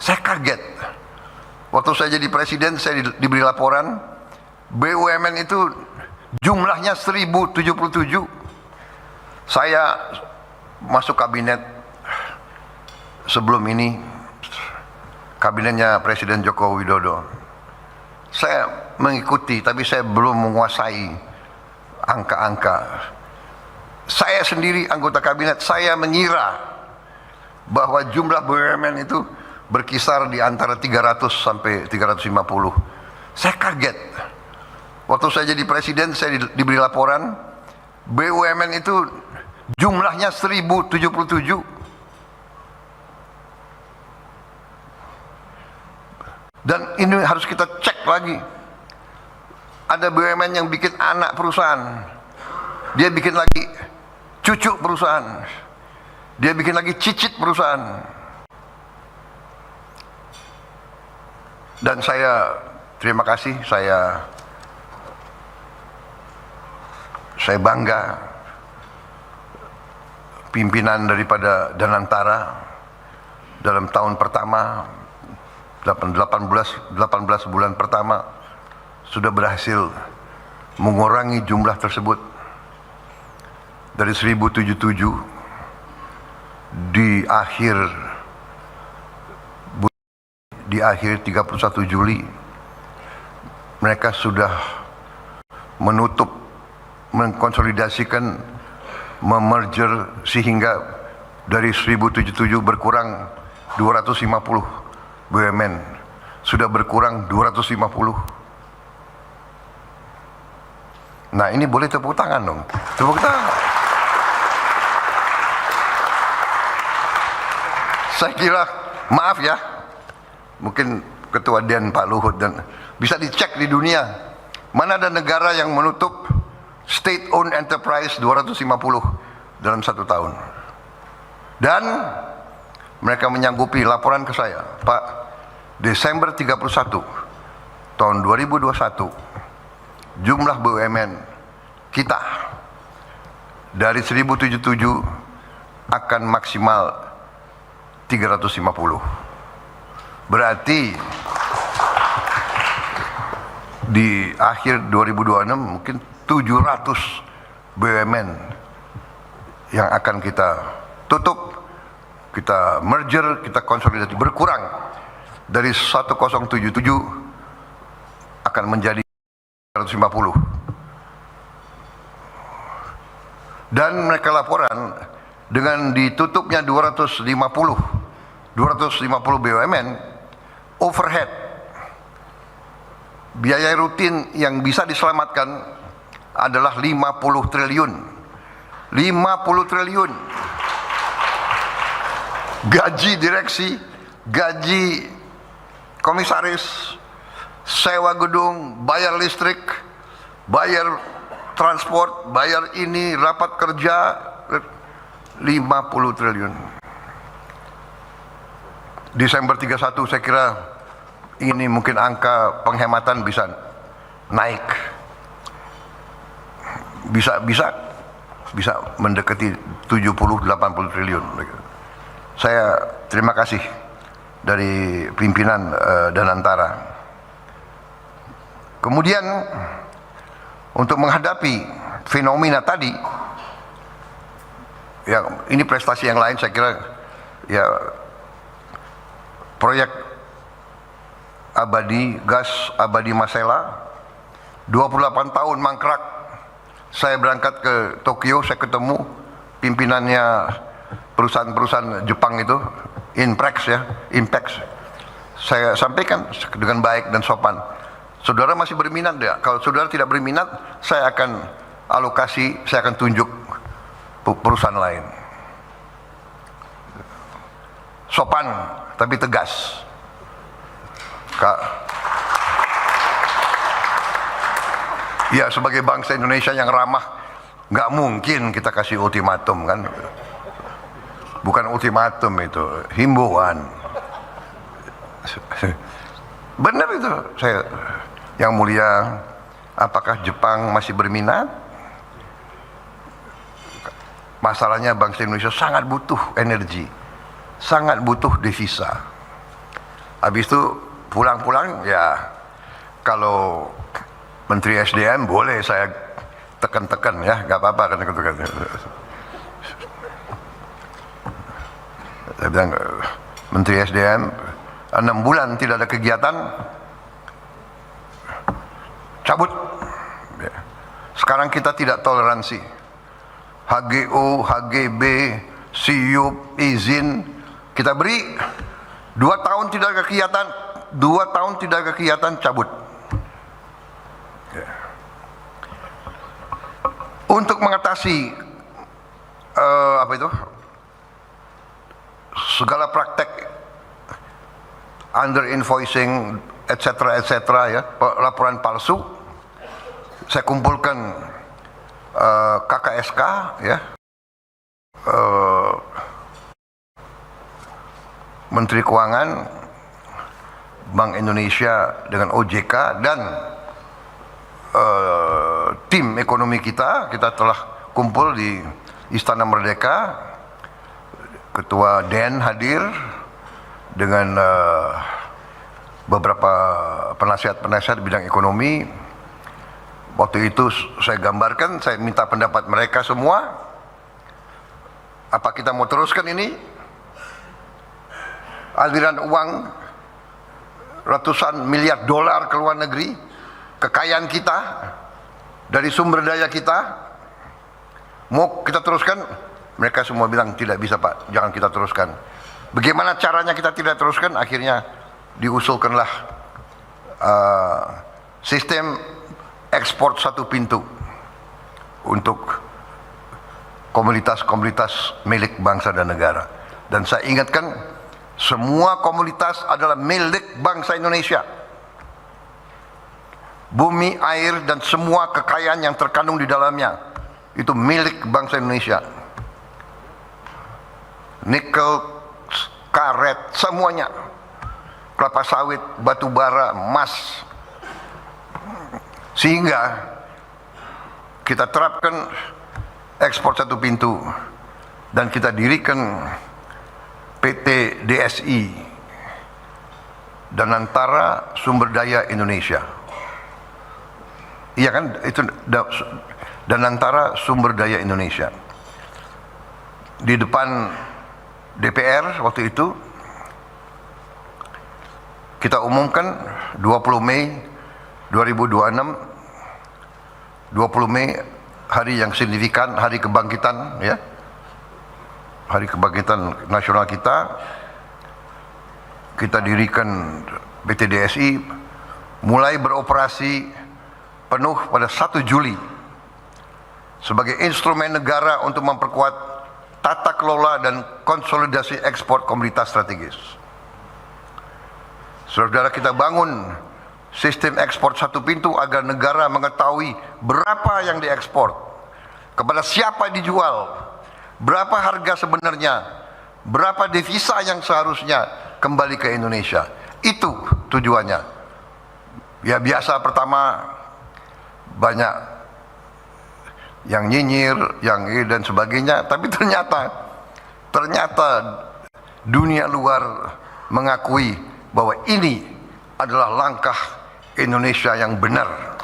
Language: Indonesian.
Saya kaget. Waktu saya jadi presiden, saya diberi laporan BUMN itu jumlahnya 1077. Saya masuk kabinet sebelum ini, kabinetnya Presiden Joko Widodo. Saya mengikuti, tapi saya belum menguasai angka-angka. Saya sendiri anggota kabinet, saya mengira bahwa jumlah BUMN itu berkisar di antara 300 sampai 350. Saya kaget. Waktu saya jadi presiden, saya diberi laporan BUMN itu jumlahnya 1077. Dan ini harus kita cek lagi. Ada BUMN yang bikin anak perusahaan, dia bikin lagi cucu perusahaan, dia bikin lagi cicit perusahaan. Dan saya terima kasih, saya bangga pimpinan daripada Danantara dalam tahun pertama 18 bulan pertama sudah berhasil mengurangi jumlah tersebut dari 1077 di akhir 31 Juli mereka sudah menutup, mengkonsolidasikan, memerger sehingga dari 1077 berkurang 250 BUMN, sudah berkurang 250. Nah, ini boleh tepuk tangan dong, tepuk tangan. Saya kira, maaf ya, mungkin Ketua Den Pak Luhut dan bisa dicek di dunia, mana ada negara yang menutup state owned enterprise 250 dalam 1 tahun. Dan mereka menyanggupi laporan ke saya, Pak, Desember 31 tahun 2021 jumlah BUMN kita dari 1077 akan maksimal 350. Berarti di akhir 2026 mungkin 700 BUMN yang akan kita tutup, kita merger, kita konsolidasi, berkurang dari 1077 akan menjadi 150. Dan mereka laporan dengan ditutupnya 250 BUMN, overhead, biaya rutin yang bisa diselamatkan adalah 50 triliun. 50 triliun. Gaji direksi, gaji komisaris, sewa gedung, bayar listrik, bayar transport, bayar ini, rapat kerja, 50 triliun. Desember 31 saya kira ini mungkin angka penghematan bisa naik. Bisa mendekati 70-80 triliun. Saya terima kasih dari pimpinan Danantara. Kemudian untuk menghadapi fenomena tadi, ya ini prestasi yang lain saya kira, ya proyek abadi, gas abadi Masela, 28 tahun mangkrak. Saya berangkat ke Tokyo, saya ketemu pimpinannya perusahaan-perusahaan Jepang itu, Inpex ya, Inpex. Saya sampaikan dengan baik dan sopan, saudara masih berminat ya? Kalau saudara tidak berminat, saya akan alokasi, saya akan tunjuk perusahaan lain. Sopan tapi tegas. Ya, sebagai bangsa Indonesia yang ramah, nggak mungkin kita kasih ultimatum kan? Bukan ultimatum itu, himbauan. Benar itu, saya, yang mulia, apakah Jepang masih berminat? Masalahnya bangsa Indonesia sangat butuh energi, sangat butuh devisa. Habis itu pulang-pulang ya, kalau Menteri SDM boleh saya tekan-tekan ya, nggak apa-apa kan. Saya bilang, Menteri SDM 6 bulan tidak ada kegiatan, cabut. Sekarang kita tidak toleransi. HGO, HGB, SIUP, izin kita beri. 2 tahun tidak ada kegiatan, 2 tahun tidak ada kegiatan, cabut. Untuk mengatasi segala praktek under invoicing, etc., ya, laporan palsu, saya kumpulkan KKSK, ya, Menteri Keuangan, Bank Indonesia dengan OJK, dan tim ekonomi kita telah kumpul di Istana Merdeka. Ketua DEN hadir dengan beberapa penasihat-penasihat bidang ekonomi. Waktu itu saya gambarkan, saya minta pendapat mereka semua. Apa kita mau teruskan ini? Aliran uang ratusan miliar dolar ke luar negeri, kekayaan kita dari sumber daya kita, mau kita teruskan? Mereka semua bilang tidak bisa Pak, jangan kita teruskan. Bagaimana caranya kita tidak teruskan? Akhirnya diusulkanlah sistem ekspor satu pintu untuk komoditas-komoditas milik bangsa dan negara. Dan saya ingatkan, semua komoditas adalah milik bangsa Indonesia. Bumi, air, dan semua kekayaan yang terkandung di dalamnya itu milik bangsa Indonesia. Nikel, karet, semuanya, kelapa sawit, batu bara, emas. Sehingga kita terapkan ekspor satu pintu dan kita dirikan PT DSI, Danantara Sumber Daya Indonesia. Iya kan, itu Danantara Sumber Daya Indonesia. Di depan DPR waktu itu kita umumkan 20 Mei 2026, 20 Mei hari yang signifikan, hari kebangkitan, ya, hari kebangkitan nasional kita. Kita dirikan PT DSI, mulai beroperasi penuh pada 1 Juli sebagai instrumen negara untuk memperkuat tata kelola dan konsolidasi ekspor komoditas strategis. Saudara, kita bangun sistem ekspor satu pintu agar negara mengetahui berapa yang diekspor, kepada siapa dijual, berapa harga sebenarnya, berapa devisa yang seharusnya kembali ke Indonesia. Itu tujuannya. Ya biasa, pertama banyak yang nyinyir, yang dan sebagainya, tapi ternyata dunia luar mengakui bahwa ini adalah langkah Indonesia yang benar.